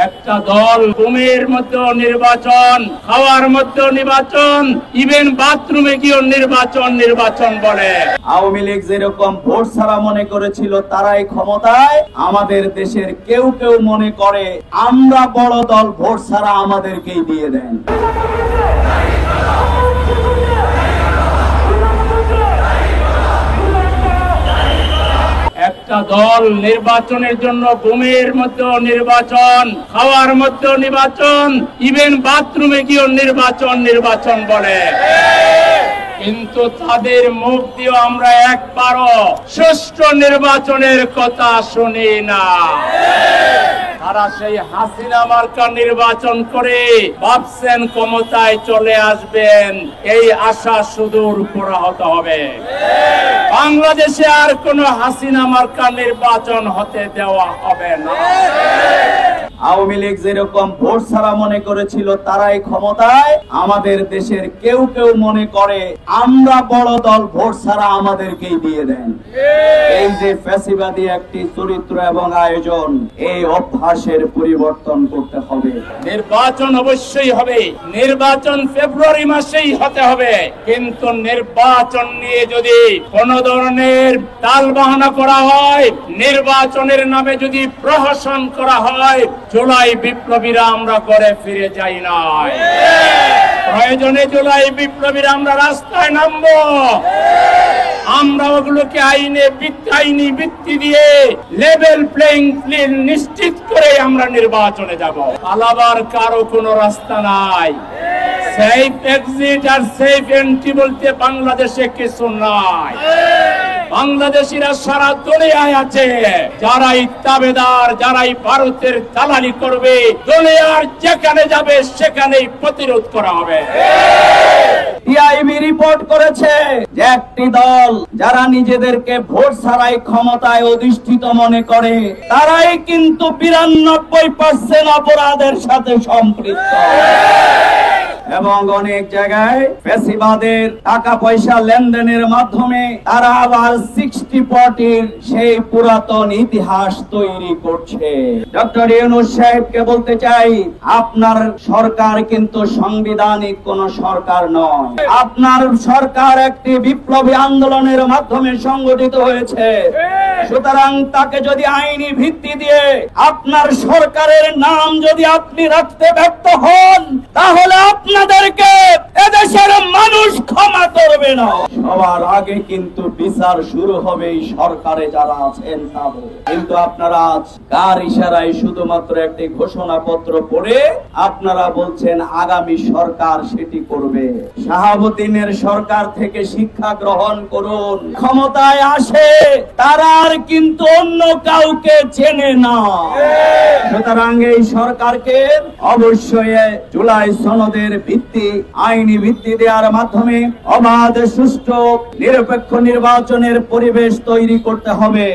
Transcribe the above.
একটা দল ঘুমের মধ্যে নির্বাচন, খাওয়ার মধ্যে নির্বাচন, ইভেন বাথরুমে গিয়ে নির্বাচন বলে। আওয়ামী লীগ যেরকম ভোট ছাড়া মনে করেছিল তারাই ক্ষমতায়, আমাদের দেশের কেউ কেউ মনে করে আমরা বড় দল, ভোট ছাড়া আমাদেরকেই দিয়ে দেন। একটা দল নির্বাচনের জন্য ঘুমের মধ্যে নির্বাচন, খাওয়ার মধ্যে নির্বাচন, ইভেন বাথরুমে গিয়ে নির্বাচন বলে। কিন্তু তাদের মুখ দিয়ে আমরা একবারও সুষ্ঠু নির্বাচনের কথা শুনি না। তারা সেই হাসিনা মার্কা নির্বাচন করে ভাবছেন ক্ষমতায় চলে আসবেন, এই আশা সুদূর পুরাহত হবে। বাংলাদেশে আর কোন হাসিনা মার্কা নির্বাচন হতে দেওয়া হবে না। আওয়ামী লীগ যেরকম ভোট ছাড়া মনে করেছিল তারাই ক্ষমতায়, আমাদের দেশের কেউ কেউ মনে করে আমরা বড় দল, ভোট ছাড়া আমাদেরকেই দিয়ে দেন। এই যে ফ্যাসিবাদী একটি চরিত্র এবং আয়োজন, এই অভ্যাসের পরিবর্তন করতে হবে। নির্বাচন অবশ্যই হবে, নির্বাচন ফেব্রুয়ারি মাসেই হতে হবে, কিন্তু নির্বাচন নিয়ে যদি কোন ধরনের তালবাহানা করা হয়, নির্বাচনের নামে যদি প্রহসন করা হয়, জুলাই বিপ্লবীরা আমরা ঘরে ফিরে যাই নাই। প্রয়োজনে জুলাই বিপ্লবীরা আমরা রাস্তায় নামবো, আমরা ওগুলোকে আইনি ভিত্তি দিয়ে লেভেল প্লেইং ফিল্ড নিশ্চিত করে আমরা নির্বাচনে যাব। পালাবার কারো কোনো রাস্তা নাই। সেফ এক্সিট আর সেফ এন্ট্রি বলতে বাংলাদেশে কিছু নাই। বাংলাদেশিরা সারা দুনিয়ায় আছে, যারাই তাবেদার, যারাই ভারতের দালালি করবে, দুনিয়ার যেখানে যাবে সেখানেই প্রতিরোধ করা হবে। টিআইবি রিপোর্ট করেছে যে একটি দল যারা নিজেদেরকে ভোট ছাড়াই ক্ষমতায় অধিষ্ঠিত মনে করে, তারাই কিন্তু 92% অপরাধের সাথে সম্পৃক্ত। এবং অনেক জায়গায় ফ্যাসিবাদের টাকা পয়সা লেনদেনের মাধ্যমে তারা আবার 60-40 সেই পুরাতন ইতিহাস তৈরি করছে। ডক্টর ইউনূস সাহেবকে বলতে চাই, আপনার সরকার কিন্তু সাংবিধানিক কোন সরকার নয়। আপনার সরকার একটি বিপ্লবী আন্দোলনের মাধ্যমে সংগঠিত হয়েছে। সুতরাং তাকে যদি আইনি ভিত্তি দিয়ে আপনার সরকারের নাম যদি আপনি রাখতে ব্যর্থ হন, তাহলে আপনাদেরকে এদেশের মানুষ ক্ষমা করবে না। সবার আগে কিন্তু বিচার শুরু হবে এই সরকারে যারা আছেন তাদের। কিন্তু আপনারা আজ কার ইশারায় শুধুমাত্র একটি ঘোষণাপত্র পড়ে আপনারা বলছেন আগামী সরকার সেটি করবে। শাহাবুদ্দিনের সরকার থেকে শিক্ষা গ্রহণ করুন। ক্ষমতায় আসে তারা আর কিন্তু অন্য কাউকে চেনে না। সুতরাং এই সরকারকে অবশ্যই জুলাই সনদের ভিত্তি, আইনি ভিত্তি দেওয়ার মাধ্যমে অবাধ, সুষ্ঠু, নিরপেক্ষ নির্বাচনের পরিবেশ তৈরি করতে হবে।